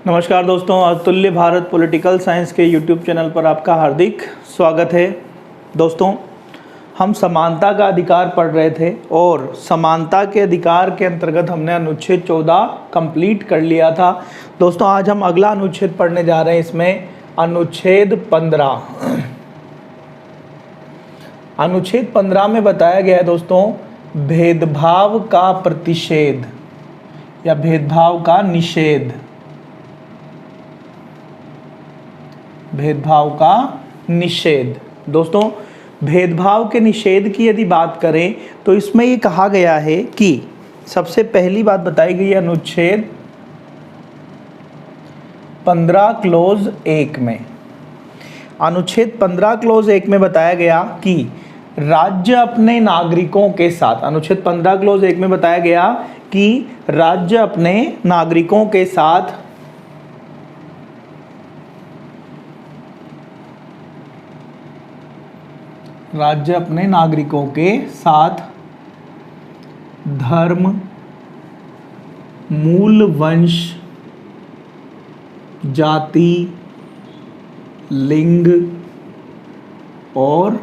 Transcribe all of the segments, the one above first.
नमस्कार दोस्तों, अतुल्य भारत पॉलिटिकल साइंस के यूट्यूब चैनल पर आपका हार्दिक स्वागत है। दोस्तों, हम समानता का अधिकार पढ़ रहे थे और समानता के अधिकार के अंतर्गत हमने अनुच्छेद 14 कंप्लीट कर लिया था। दोस्तों, आज हम अगला अनुच्छेद पढ़ने जा रहे हैं। इसमें अनुच्छेद 15। अनुच्छेद 15 में बताया गया है दोस्तों, भेदभाव का प्रतिषेध या भेदभाव का निषेध। भेदभाव का निषेध। दोस्तों, भेदभाव के निषेध की यदि बात करें तो इसमें ये कहा गया है कि सबसे पहली बात बताई गई है अनुच्छेद 15 क्लोज 1 में। अनुच्छेद 15 क्लोज 1 में बताया गया कि राज्य अपने नागरिकों के साथ, अनुच्छेद 15 क्लोज 1 में बताया गया कि राज्य अपने नागरिकों के साथ धर्म, मूल, वंश, जाति, लिंग और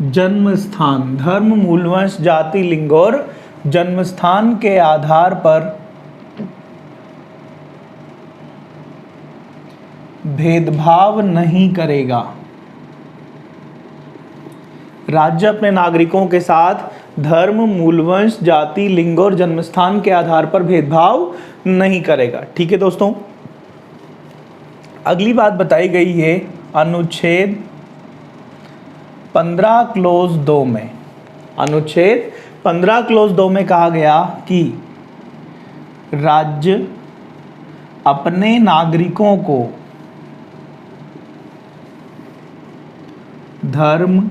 जन्म स्थान, धर्म, मूल, वंश, जाति, लिंग और जन्म स्थान के आधार पर भेदभाव नहीं करेगा। राज्य अपने नागरिकों के साथ धर्म, मूलवंश, जाति, लिंग और जन्मस्थान के आधार पर भेदभाव नहीं करेगा। ठीक है दोस्तों, अगली बात बताई गई है अनुच्छेद 15 क्लोज 2 में। अनुच्छेद 15 क्लोज 2 में कहा गया कि राज्य अपने नागरिकों को धर्म,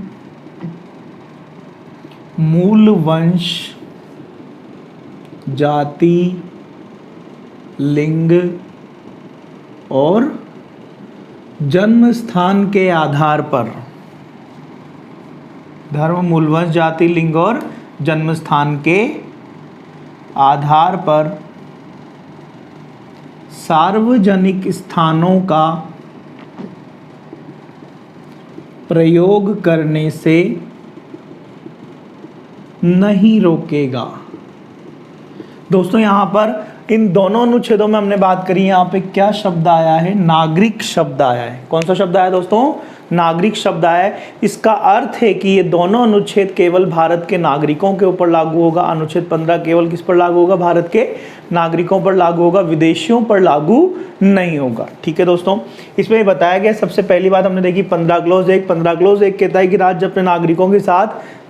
मूल, वंश, जाति, लिंग और जन्म स्थान के आधार पर, धर्म, मूल, वंश, जाति, लिंग और जन्म स्थान के आधार पर सार्वजनिक स्थानों का प्रयोग करने से नहीं रोकेगा। दोस्तों, यहाँ पर इन दोनों अनुच्छेदों में हमने बात करी, यहाँ पे क्या शब्द आया है? नागरिक शब्द आया है। कौन सा शब्द आया दोस्तों? नागरिक शब्द आया है। इसका अर्थ है कि ये दोनों अनुच्छेद केवल भारत के नागरिकों के ऊपर लागू होगा। अनुच्छेद 15 केवल किस पर लागू होगा? भारत के नागरिकों पर लागू होगा, विदेशियों पर लागू नहीं होगा। ठीक है दोस्तों, इसमें बताया गया, सबसे पहली बात हमने देखी 15 क्लोज 1। 15 क्लोज 1 कहता है कि राज्य अपने नागरिकों के साथ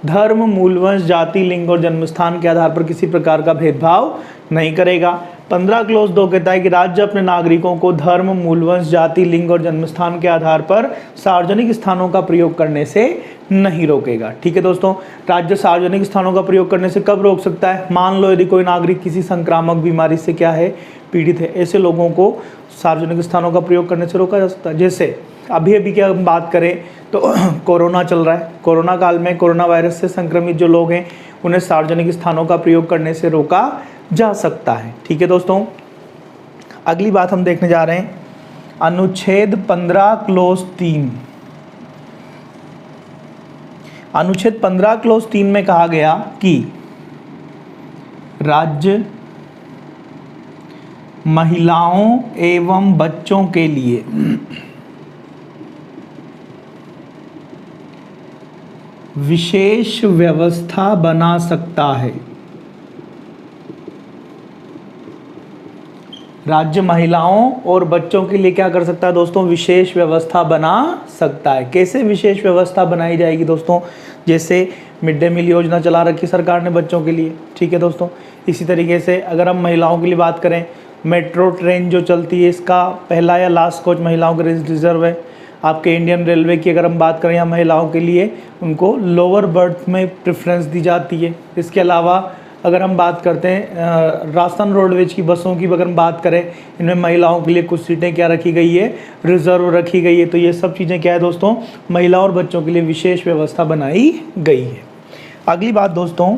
धर्म, मूलवंश, जाति, लिंग और जन्मस्थान के आधार पर किसी प्रकार का भेदभाव नहीं करेगा। 15 क्लोज 2 कहता है कि राज्य अपने नागरिकों को धर्म, मूलवंश, जाति, लिंग और जन्मस्थान के आधार पर सार्वजनिक स्थानों का प्रयोग करने से नहीं रोकेगा। ठीक है दोस्तों, राज्य सार्वजनिक स्थानों का प्रयोग करने से कब रोक सकता है? मान लो यदि कोई नागरिक किसी संक्रामक बीमारी से क्या है, पीड़ित है, ऐसे लोगों को सार्वजनिक स्थानों का प्रयोग करने से रोका जा सकता है। जैसे अभी क्या हम बात करें तो कोरोना चल रहा है। कोरोना काल में कोरोना वायरस से संक्रमित जो लोग हैं उन्हें सार्वजनिक स्थानों का प्रयोग करने से रोका जा सकता है। ठीक है दोस्तों, अगली बात हम देखने जा रहे हैं अनुच्छेद 15 क्लोज 3। अनुच्छेद 15 क्लोज 3 में कहा गया कि राज्य महिलाओं एवं बच्चों के लिए विशेष व्यवस्था बना सकता है। राज्य महिलाओं और बच्चों के लिए क्या कर सकता है दोस्तों? विशेष व्यवस्था बना सकता है। कैसे विशेष व्यवस्था बनाई जाएगी दोस्तों? जैसे मिड डे मील योजना चला रखी सरकार ने बच्चों के लिए। ठीक है दोस्तों, इसी तरीके से अगर हम महिलाओं के लिए बात करें, मेट्रो ट्रेन जो चलती है इसका पहला या लास्ट कोच महिलाओं के रिजर्व है। आपके इंडियन रेलवे की अगर हम बात करें, यहाँ महिलाओं के लिए उनको लोअर बर्थ में प्रेफरेंस दी जाती है। इसके अलावा अगर हम बात करते हैं राजस्थान रोडवेज की बसों की, अगर हम बात करें, इनमें महिलाओं के लिए कुछ सीटें क्या रखी गई है? रिजर्व रखी गई है। तो ये सब चीज़ें क्या है दोस्तों? महिलाओं और बच्चों के लिए विशेष व्यवस्था बनाई गई है। अगली बात दोस्तों,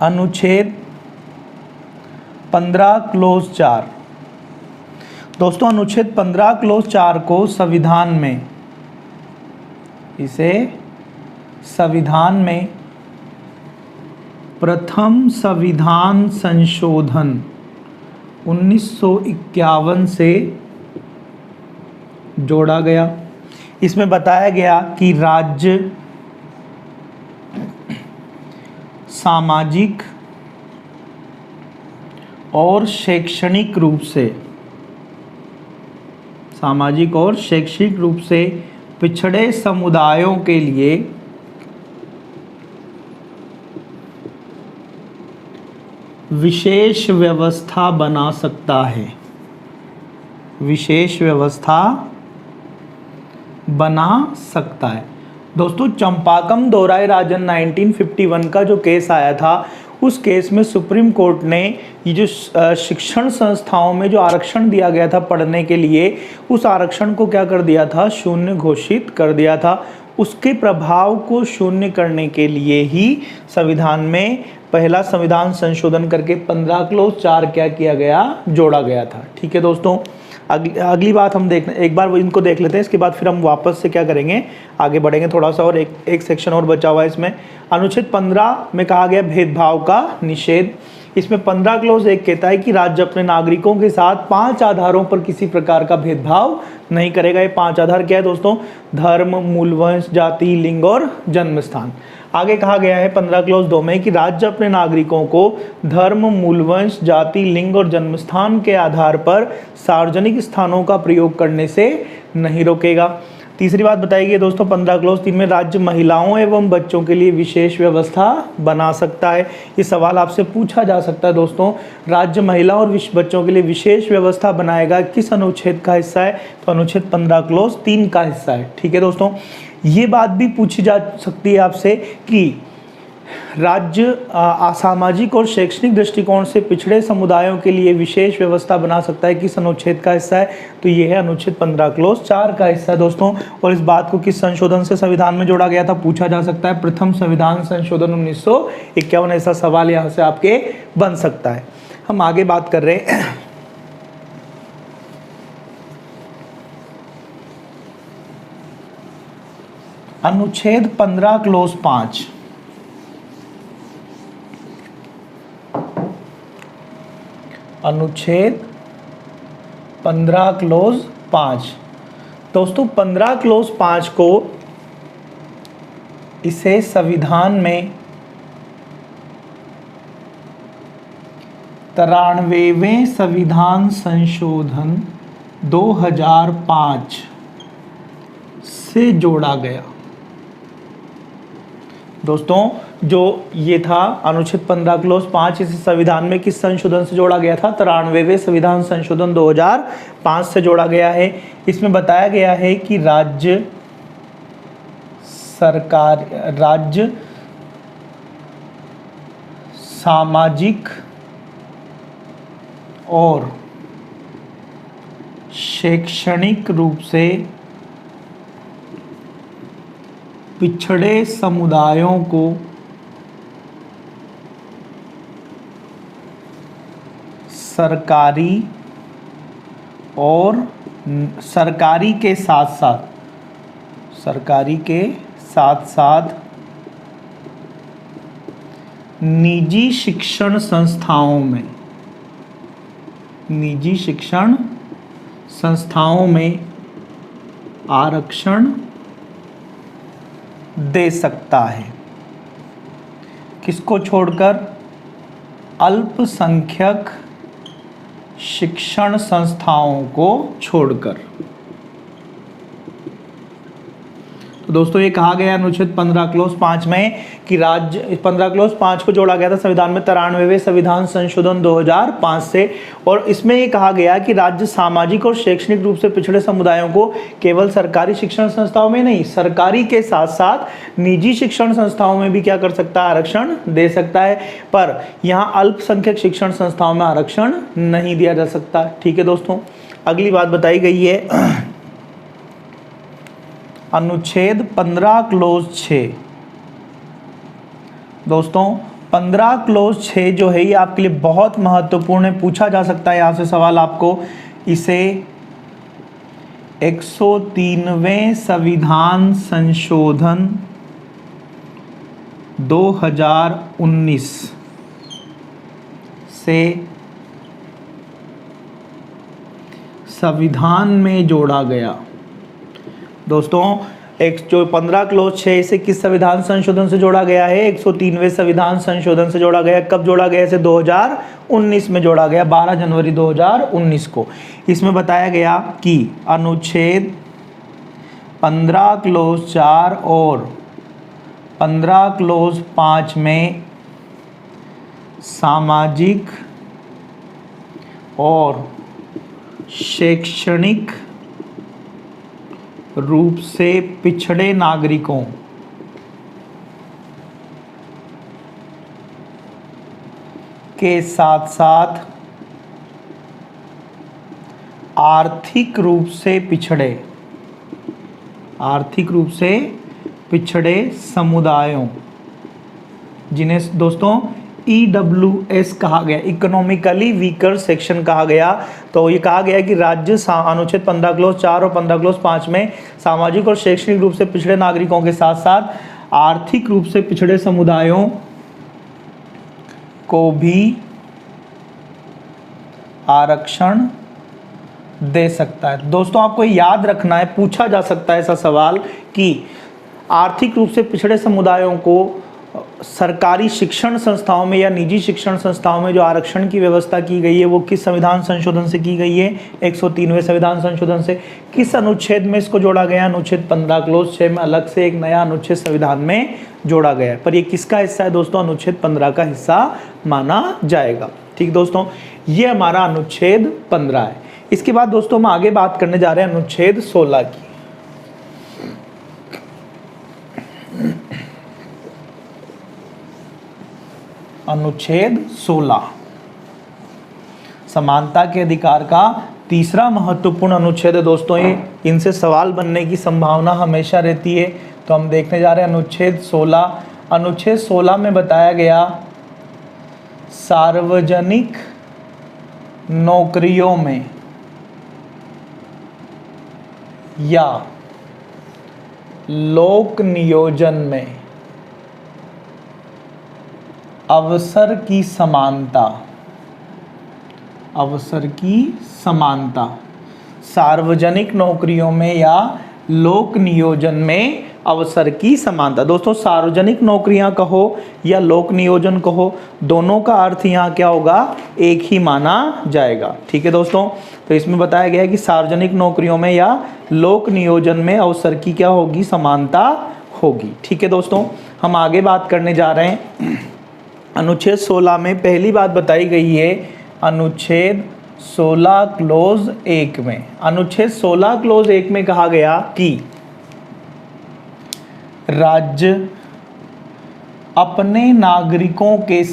अनुच्छेद 15 क्लोज 4। दोस्तों अनुच्छेद 15 क्लोज 4 को संविधान में, इसे संविधान में प्रथम संविधान संशोधन 1951 से जोड़ा गया। इसमें बताया गया कि राज्य सामाजिक और शैक्षणिक रूप से पिछड़े समुदायों के लिए विशेष व्यवस्था बना सकता है, विशेष व्यवस्था बना सकता है। दोस्तों चंपाकम दोराई राजन 1951 का जो केस आया था, उस केस में सुप्रीम कोर्ट ने ये जो शिक्षण संस्थाओं में जो आरक्षण दिया गया था पढ़ने के लिए, उस आरक्षण को क्या कर दिया था, शून्य घोषित कर दिया था। उसके प्रभाव को शून्य करने के लिए ही संविधान में पहला संविधान संशोधन करके 15 क्लोज 4 क्या किया गया, जोड़ा गया था। ठीक है दोस्तों, अगली बात हम एक बार इनको देख लेते हैं, इसके बाद फिर हम वापस से क्या करेंगे, आगे बढ़ेंगे थोड़ा सा, और एक सेक्शन और बचा हुआ है इसमें। अनुच्छेद 15 में कहा गया भेदभाव का निषेध। इसमें 15 क्लोज 1 कहता है कि राज्य अपने नागरिकों के साथ 5 आधारों पर किसी प्रकार का भेदभाव नहीं करेगा। ये 5 आधार क्या है दोस्तों, धर्म, मूलवंश, जाति, लिंग और जन्म स्थान। आगे कहा गया है 15 क्लोज 2 में कि राज्य अपने नागरिकों को धर्म, मूलवंश, जाति, लिंग और जन्मस्थान के आधार पर सार्वजनिक स्थानों का प्रयोग करने से नहीं रोकेगा। तीसरी बात बताई गई दोस्तों 15 क्लोज 3 में राज्य महिलाओं एवं बच्चों के लिए विशेष व्यवस्था बना सकता है। ये सवाल आपसे पूछा जा सकता है दोस्तों, राज्य महिला और बच्चों के लिए विशेष व्यवस्था बनाएगा, किस अनुच्छेद का हिस्सा है, तो अनुच्छेद 15 क्लोज 3 का हिस्सा है। ठीक है दोस्तों, ये बात भी पूछी जा सकती है आपसे कि राज्य असामाजिक और शैक्षणिक दृष्टिकोण से पिछड़े समुदायों के लिए विशेष व्यवस्था बना सकता है, किस अनुच्छेद का हिस्सा है, तो ये है अनुच्छेद 15 क्लोज 4 का हिस्सा है दोस्तों। और इस बात को किस संशोधन से संविधान में जोड़ा गया था, पूछा जा सकता है, प्रथम संविधान संशोधन 1951। ऐसा सवाल यहाँ से आपके बन सकता है। हम आगे बात कर रहे हैं अनुच्छेद 15 क्लोज 5। अनुच्छेद 15 क्लोज 5 दोस्तों 15 क्लोज 5 को इसे संविधान में 93वें संविधान संशोधन 2005 से जोड़ा गया। दोस्तों जो ये था अनुच्छेद 15 क्लोज 5, इस संविधान में किस संशोधन से जोड़ा गया था, 93वें संविधान संशोधन 2005 से जोड़ा गया है। इसमें बताया गया है कि राज्य सामाजिक और शैक्षणिक रूप से पिछड़े समुदायों को सरकारी के साथ साथ निजी शिक्षण संस्थाओं में आरक्षण दे सकता है, किसको छोड़कर, अल्पसंख्यक शिक्षण संस्थाओं को छोड़कर। तो दोस्तों ये कहा गया अनुच्छेद 15 क्लोज 5 में कि राज्य 15 क्लोज 5 को जोड़ा गया था संविधान में 93वें संविधान संशोधन 2005 से, और इसमें ये कहा गया कि राज्य सामाजिक और शैक्षणिक रूप से पिछड़े समुदायों को केवल सरकारी शिक्षण संस्थाओं में नहीं, सरकारी के साथ साथ निजी शिक्षण संस्थाओं में भी क्या कर सकता है, आरक्षण दे सकता है। पर यहाँ अल्पसंख्यक शिक्षण संस्थाओं में आरक्षण नहीं दिया जा सकता। ठीक है दोस्तों, अगली बात बताई गई है अनुच्छेद 15 क्लोज 6। दोस्तों 15 क्लोज 6 जो है ये आपके लिए बहुत महत्वपूर्ण है, पूछा जा सकता है यहाँ से सवाल आपको। इसे 103वें संविधान संशोधन 2019 से संविधान में जोड़ा गया। दोस्तों एक जो 15 क्लोज 6 से किस संविधान संशोधन से जोड़ा गया है? 103वें संविधान संशोधन से जोड़ा गया। कब जोड़ा गया? इसे 2019 में जोड़ा गया, 12 जनवरी 2019 को। इसमें बताया गया कि अनुच्छेद 15 क्लोज 4 और 15 क्लोज 5 में सामाजिक और शैक्षणिक रूप से पिछड़े नागरिकों के साथ साथ आर्थिक रूप से पिछड़े समुदायों, जिन्हें दोस्तों EWS कहा गया, इकोनॉमिकली वीकर सेक्शन कहा गया। तो ये कहा गया कि राज्य अनुच्छेद 15 क्लोज 4 और 15 क्लोज 5 में सामाजिक और शैक्षणिक रूप से पिछड़े नागरिकों के साथ साथ आर्थिक रूप से पिछड़े समुदायों को भी आरक्षण दे सकता है। दोस्तों आपको याद रखना है, पूछा जा सकता है ऐसा सवाल कि आर्थिक रूप से पिछड़े समुदायों को सरकारी शिक्षण संस्थाओं में या निजी शिक्षण संस्थाओं में जो आरक्षण की व्यवस्था की गई है वो किस संविधान संशोधन से की गई है? 103वें संविधान संशोधन से। किस अनुच्छेद में इसको जोड़ा गया? अनुच्छेद 15 क्लोज 6 में अलग से एक नया अनुच्छेद संविधान में जोड़ा गया है। पर ये किसका हिस्सा है दोस्तों? अनुच्छेद 15 का हिस्सा माना जाएगा। ठीक दोस्तों, ये हमारा अनुच्छेद 15 है। इसके बाद दोस्तों हम आगे बात करने जा रहे हैं अनुच्छेद 16 की। अनुच्छेद 16 समानता के अधिकार का तीसरा महत्वपूर्ण अनुच्छेद है दोस्तों। ये इनसे सवाल बनने की संभावना हमेशा रहती है। तो हम देखने जा रहे हैं अनुच्छेद 16। अनुच्छेद 16 में बताया गया सार्वजनिक नौकरियों में या लोक नियोजन में अवसर की समानता, सार्वजनिक नौकरियों में या लोक नियोजन में अवसर की समानता। दोस्तों सार्वजनिक नौकरियां कहो या लोक नियोजन कहो, दोनों का अर्थ यहाँ क्या होगा? एक ही माना जाएगा। ठीक है दोस्तों, तो इसमें बताया गया है कि सार्वजनिक नौकरियों में या लोक नियोजन में अवसर की क्या होगी? समानता होगी। ठीक है दोस्तों, हम आगे बात करने जा रहे हैं। अनुच्छेद 16 में पहली बात बताई गई है अनुच्छेद 16 क्लोज 1 में। अनुच्छेद 16 क्लोज 1 में कहा गया कि राज्य अपने नागरिकों के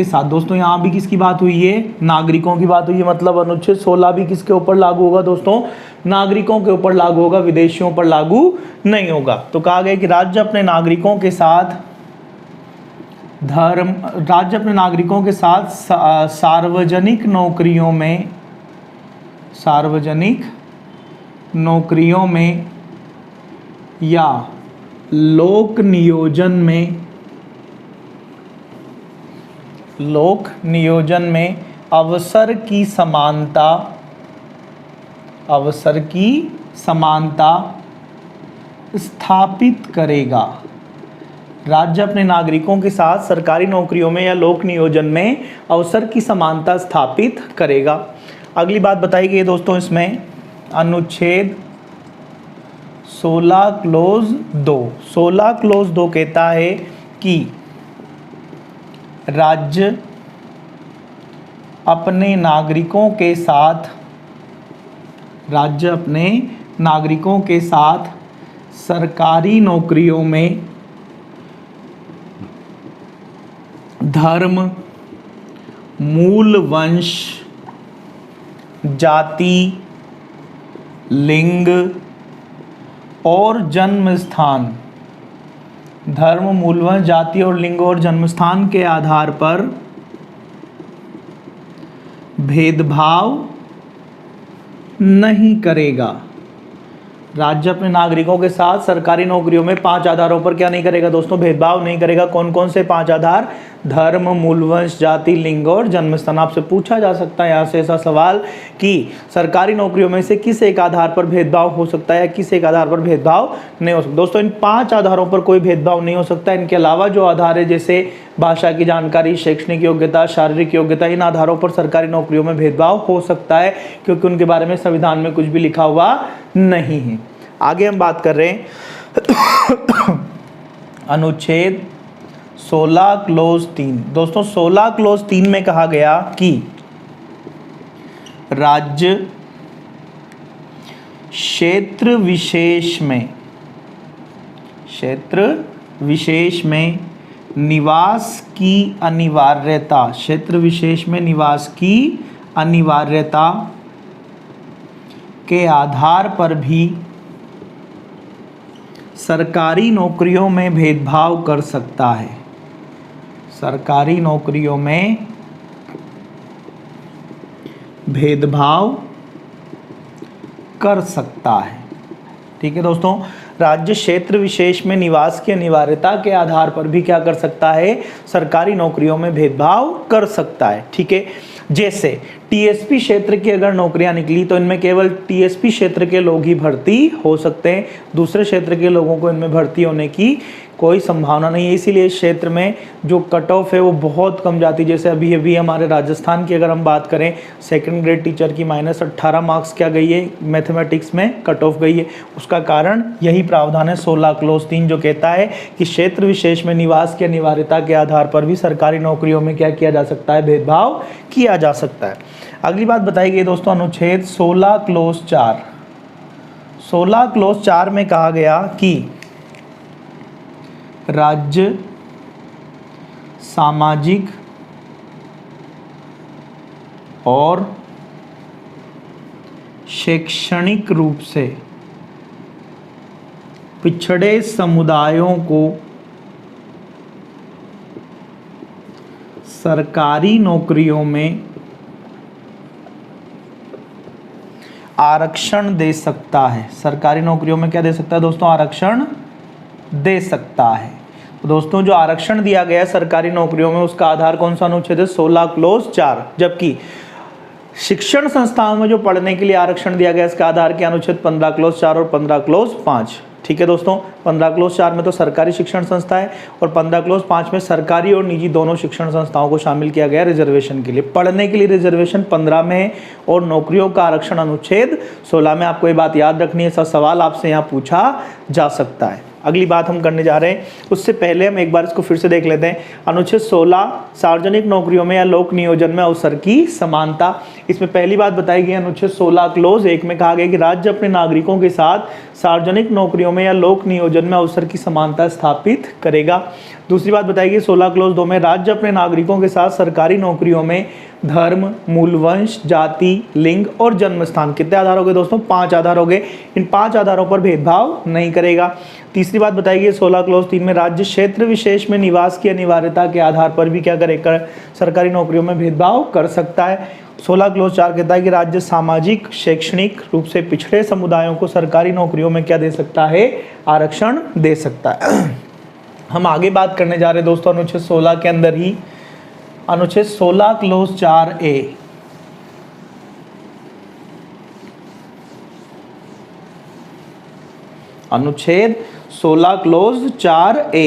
साथ, दोस्तों यहाँ भी किसकी बात हुई है? नागरिकों की बात हुई है। मतलब अनुच्छेद 16 भी किसके ऊपर लागू होगा दोस्तों? नागरिकों के ऊपर लागू होगा, विदेशियों पर लागू नहीं होगा। तो कहा गया कि राज्य अपने नागरिकों के साथ सार्वजनिक नौकरियों में या लोक नियोजन में अवसर की समानता स्थापित करेगा। राज्य अपने नागरिकों के साथ सरकारी नौकरियों में या लोक नियोजन में अवसर की समानता स्थापित करेगा। अगली बात बताई गई है दोस्तों इसमें अनुच्छेद 16 क्लोज 2। 16 क्लोज 2 कहता है कि राज्य अपने नागरिकों के साथ सरकारी नौकरियों में धर्म, मूल वंश, जाति, लिंग और जन्म स्थान धर्म, मूलवंश, जाति और लिंग और जन्मस्थान के आधार पर भेदभाव नहीं करेगा। राज्य अपने नागरिकों के साथ सरकारी नौकरियों में 5 आधारों पर क्या नहीं करेगा दोस्तों? भेदभाव नहीं करेगा। कौन कौन से 5 आधार? धर्म, मूलवंश, जाति, लिंग और जन्मस्थान। आपसे पूछा जा सकता है यहाँ से ऐसा सवाल कि सरकारी नौकरियों में से किस एक आधार पर भेदभाव हो सकता है या किस एक आधार पर भेदभाव नहीं हो सकता। दोस्तों इन 5 आधारों पर कोई भेदभाव नहीं हो सकता। इनके अलावा जो आधार है जैसे भाषा की जानकारी, शैक्षणिक योग्यता, शारीरिक योग्यता, इन आधारों पर सरकारी नौकरियों में भेदभाव हो सकता है क्योंकि उनके बारे में संविधान में कुछ भी लिखा हुआ नहीं है। आगे हम बात कर रहे हैं अनुच्छेद 16 क्लोज 3। दोस्तों 16 क्लोज 3 में कहा गया कि राज्य क्षेत्र विशेष में निवास की अनिवार्यता, क्षेत्र विशेष में निवास की अनिवार्यता के आधार पर भी सरकारी नौकरियों में भेदभाव कर सकता है। सरकारी नौकरियों में भेदभाव कर सकता है। ठीक है दोस्तों, राज्य क्षेत्र विशेष में निवास की अनिवार्यता के आधार पर भी क्या कर सकता है? सरकारी नौकरियों में भेदभाव कर सकता है। ठीक है, जैसे टीएसपी क्षेत्र की अगर नौकरियां निकली तो इनमें केवल टीएसपी क्षेत्र के लोग ही भर्ती हो सकते हैं, दूसरे क्षेत्र के लोगों को इनमें भर्ती होने की कोई संभावना नहीं है। इसीलिए इस क्षेत्र में जो कट ऑफ है वो बहुत कम जाती है। जैसे अभी हमारे राजस्थान की अगर हम बात करें, सेकंड ग्रेड टीचर की -18 मार्क्स क्या गई है, मैथमेटिक्स में कट ऑफ गई है। उसका कारण यही प्रावधान है 16 क्लोज 3 जो कहता है कि क्षेत्र विशेष में निवास की अनिवार्यता के आधार पर भी सरकारी नौकरियों में क्या किया जा सकता है? भेदभाव किया जा सकता है। अगली बात बताई गई दोस्तों अनुच्छेद 16 क्लोज 4। 16 क्लोज 4 में कहा गया कि राज्य सामाजिक और शैक्षणिक रूप से पिछड़े समुदायों को सरकारी नौकरियों में आरक्षण दे सकता है। सरकारी नौकरियों में क्या दे सकता है दोस्तों? आरक्षण दे सकता है। तो दोस्तों जो आरक्षण दिया गया है सरकारी नौकरियों में उसका आधार कौन सा अनुच्छेद है? 16 क्लोज 4। जबकि शिक्षण संस्थाओं में जो पढ़ने के लिए आरक्षण दिया गया इसका आधार क्या? अनुच्छेद 15 क्लोज 4 और 15 क्लोज 5। ठीक है दोस्तों, 15 क्लोज 4 में तो सरकारी शिक्षण संस्था है और 15 क्लोज 5 में सरकारी और निजी दोनों शिक्षण संस्थाओं को शामिल किया गया रिजर्वेशन के लिए। पढ़ने के लिए रिजर्वेशन 15 में है और नौकरियों का आरक्षण अनुच्छेद 16 में। आपको ये बात याद रखनी है, ऐसा सवाल आपसे यहाँ पूछा जा सकता है। अगली बात हम करने जा रहे हैं, उससे पहले हम एक बार इसको फिर से देख लेते हैं। अनुच्छेद 16 सार्वजनिक नौकरियों में या लोक नियोजन में अवसर की समानता। इसमें पहली बात बताई गई अनुच्छेद 16 क्लोज 1 में कहा गया कि राज्य अपने नागरिकों के साथ सार्वजनिक नौकरियों में या लोक नियोजन में अवसर की समानता स्थापित करेगा। दूसरी बात बताई गई 16 क्लोज 2 में राज्य अपने नागरिकों के साथ सरकारी नौकरियों में धर्म, मूलवंश, जाति, लिंग और जन्मस्थान, कितने आधार हो गए दोस्तों? 5 आधार हो गए। इन 5 आधारों पर भेदभाव नहीं करेगा। तीसरी बात बताई गई 16 क्लोज 3 में राज्य क्षेत्र विशेष में निवास की अनिवार्यता के आधार पर भी क्या करेगा? सरकारी नौकरियों में भेदभाव कर सकता है। 16 क्लोज 4 कहता है कि राज्य सामाजिक शैक्षणिक रूप से पिछड़े समुदायों को सरकारी नौकरियों में क्या दे सकता है? आरक्षण दे सकता है। हम आगे बात करने जा रहे हैं दोस्तों अनुच्छेद 16 के अंदर ही, अनुच्छेद 16 क्लोज 4A। अनुच्छेद 16 क्लोज 4A।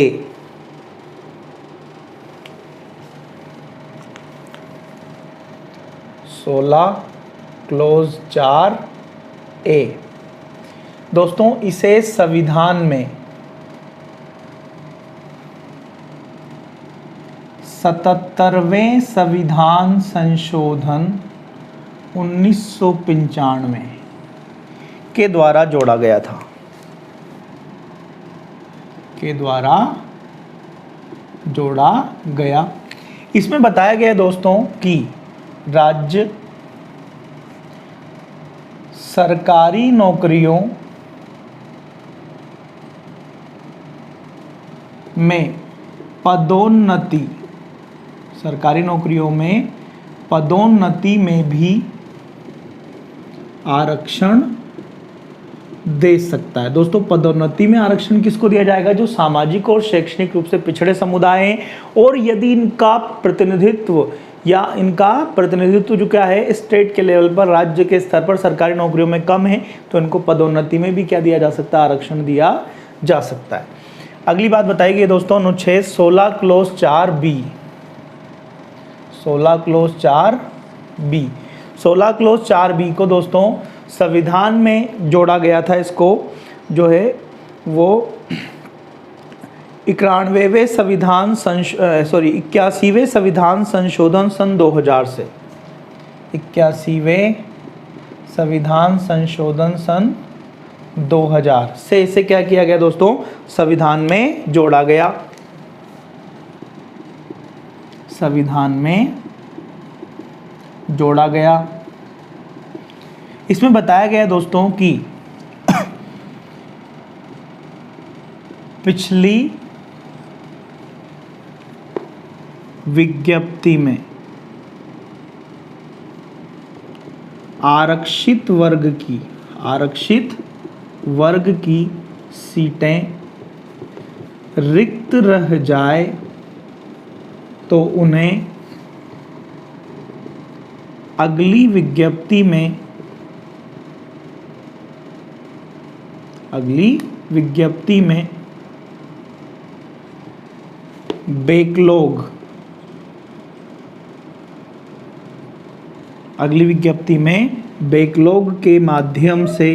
क्लोज 4A दोस्तों, इसे संविधान में 77वें संविधान संशोधन 1995 के द्वारा जोड़ा गया था, इसमें बताया गया दोस्तों कि राज्य सरकारी नौकरियों में पदोन्नति, सरकारी नौकरियों में पदोन्नति में भी आरक्षण दे सकता है। दोस्तों पदोन्नति में आरक्षण किसको दिया जाएगा? जो सामाजिक और शैक्षणिक रूप से पिछड़े समुदाय हैं और यदि इनका प्रतिनिधित्व जो क्या है स्टेट के लेवल पर, राज्य के स्तर पर सरकारी नौकरियों में कम है, तो इनको पदोन्नति में भी क्या दिया जा सकता है? आरक्षण दिया जा सकता है। अगली बात बताइए दोस्तों, अनुच्छेद 16 clause 4 B, 16 clause 4 B, 16 clause 4 B को दोस्तों संविधान में जोड़ा गया था। इसको जो है वो 81वें संविधान 81वें संविधान संशोधन सन 2000 से, 81वें संविधान संशोधन सन 2000 से इसे क्या किया गया दोस्तों? संविधान में जोड़ा गया, संविधान में जोड़ा गया। इसमें बताया गया दोस्तों कि पिछली विज्ञप्ति में आरक्षित वर्ग की सीटें रिक्त रह जाए तो उन्हें अगली विज्ञप्ति में बैकलॉग के माध्यम से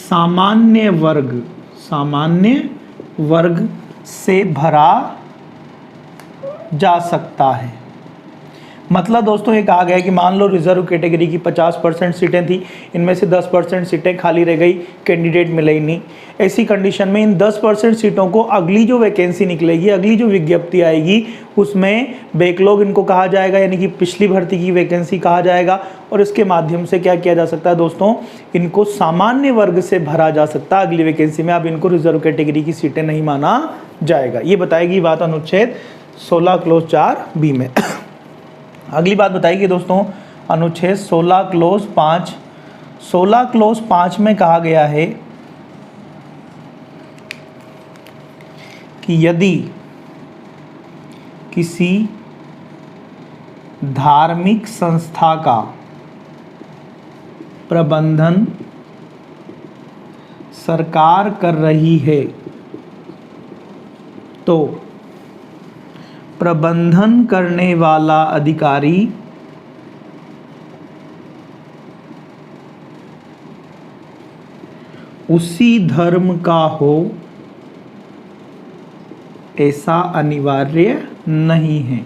सामान्य वर्ग से भरा जा सकता है। मतलब दोस्तों ये कहा गया कि मान लो रिजर्व कैटेगरी की 50% सीटें थी, इनमें से 10% सीटें खाली रह गई, कैंडिडेट मिले ही नहीं। ऐसी कंडीशन में इन 10% सीटों को अगली जो वैकेंसी निकलेगी, अगली जो विज्ञप्ति आएगी, उसमें बैकलॉग इनको कहा जाएगा, यानी कि पिछली भर्ती की वैकेंसी कहा जाएगा। और इसके माध्यम से क्या किया जा सकता है दोस्तों? इनको सामान्य वर्ग से भरा जा सकता है अगली वैकेंसी में। अब इनको रिजर्व कैटेगरी की सीटें नहीं माना जाएगा। ये बताएगी बात अनुच्छेद 16 क्लोज 4 बी में। अगली बात बताइए दोस्तों, अनुच्छेद 16 क्लोज 5, 16 क्लोज 5 में कहा गया है कि यदि किसी धार्मिक संस्था का प्रबंधन सरकार कर रही है तो प्रबंधन करने वाला अधिकारी उसी धर्म का हो ऐसा अनिवार्य नहीं है,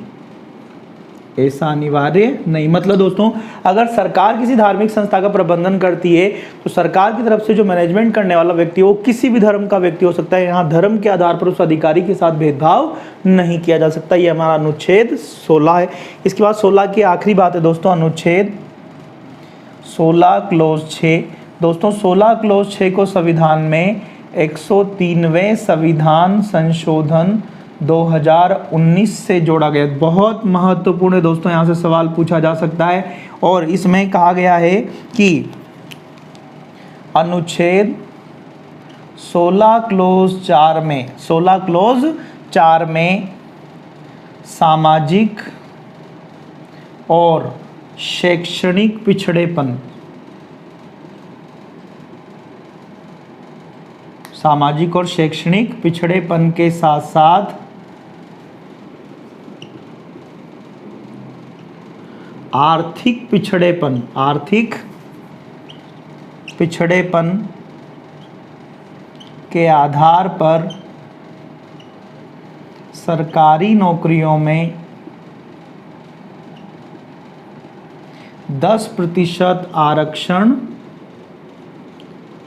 ऐसा अनिवार्य नहीं। मतलब दोस्तों अगर सरकार किसी धार्मिक संस्था का प्रबंधन करती है तो सरकार की तरफ से जो मैनेजमेंट करने वाला व्यक्ति वो किसी भी धर्म का व्यक्ति हो सकता है। यहाँ धर्म के आधार पर उस अधिकारी के साथ भेदभाव नहीं किया जा सकता। ये हमारा अनुच्छेद 16 है। इसके बाद 16 की आखिरी बात है दोस्तों, अनुच्छेद 16 क्लोज 6। दोस्तों 16 क्लोज 6 को संविधान में 103वें संविधान संशोधन 2019 से जोड़ा गया। बहुत महत्वपूर्ण है दोस्तों, यहाँ से सवाल पूछा जा सकता है। और इसमें कहा गया है कि अनुच्छेद 16 क्लोज 4 में, 16 क्लोज 4 में सामाजिक और शैक्षणिक पिछड़ेपन, सामाजिक और शैक्षणिक पिछड़ेपन के साथ साथ आर्थिक पिछड़ेपन के आधार पर सरकारी नौकरियों में 10% आरक्षण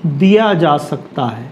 दिया जा सकता है।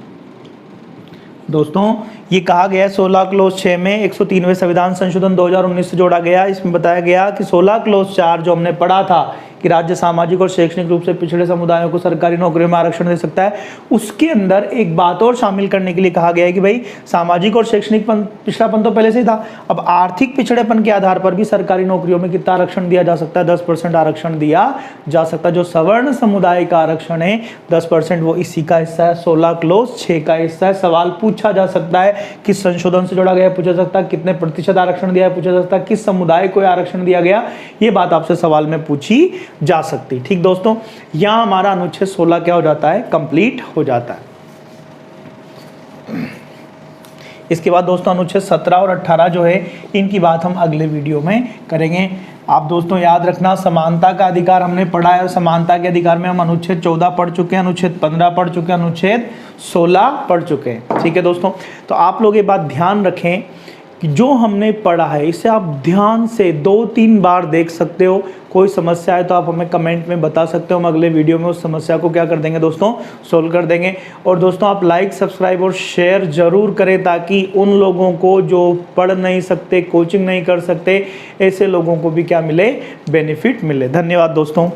दोस्तों ये कहा गया है 16 क्लोज 6 में 103वें संविधान संशोधन 2019 से जोड़ा गया। इसमें बताया गया कि 16 क्लोज 4 जो हमने पढ़ा था कि राज्य सामाजिक और शैक्षणिक रूप से पिछड़े समुदायों को सरकारी नौकरियों में आरक्षण दे सकता है, उसके अंदर एक बात और शामिल करने के लिए कहा गया है कि भाई सामाजिक और शैक्षणिक पिछड़ापन तो पहले से ही था, अब आर्थिक पिछड़ेपन के आधार पर भी सरकारी नौकरियों में कितना आरक्षण दिया जा सकता है, 10% आरक्षण दिया जा सकता है। जो सवर्ण समुदाय का आरक्षण है 10%, वो इसी का हिस्सा है, 16 क्लोज 6 का हिस्सा है। सवाल पूछा जा सकता है किस संशोधन से जोड़ा गया है, पूछा जा सकता है कितने प्रतिशत आरक्षण दिया है, पूछा जा सकता है किस समुदाय को आरक्षण दिया गया, ये बात आपसे सवाल में पूछी जा सकती। ठीक दोस्तों, यहां हमारा अनुच्छेद 16 क्या हो जाता है, कंप्लीट हो जाता है। इसके बाद दोस्तों अनुच्छेद 17 और 18 जो है इनकी बात हम अगले वीडियो में करेंगे। आप दोस्तों याद रखना, समानता का अधिकार हमने पढ़ा है और समानता के अधिकार में हम अनुच्छेद 14 पढ़ चुके हैं, अनुच्छेद 15 पढ़ चुके हैं, अनुच्छेद 16 पढ़ चुके हैं। ठीक है दोस्तों, तो आप लोग ये बात ध्यान रखें कि जो हमने पढ़ा है इसे आप ध्यान से 2-3 बार देख सकते हो। कोई समस्या है तो आप हमें कमेंट में बता सकते हो, हम अगले वीडियो में उस समस्या को क्या कर देंगे दोस्तों, सोल्व कर देंगे। और दोस्तों आप लाइक, सब्सक्राइब और शेयर जरूर करें ताकि उन लोगों को जो पढ़ नहीं सकते, कोचिंग नहीं कर सकते, ऐसे लोगों को भी क्या मिले, बेनिफिट मिले। धन्यवाद दोस्तों।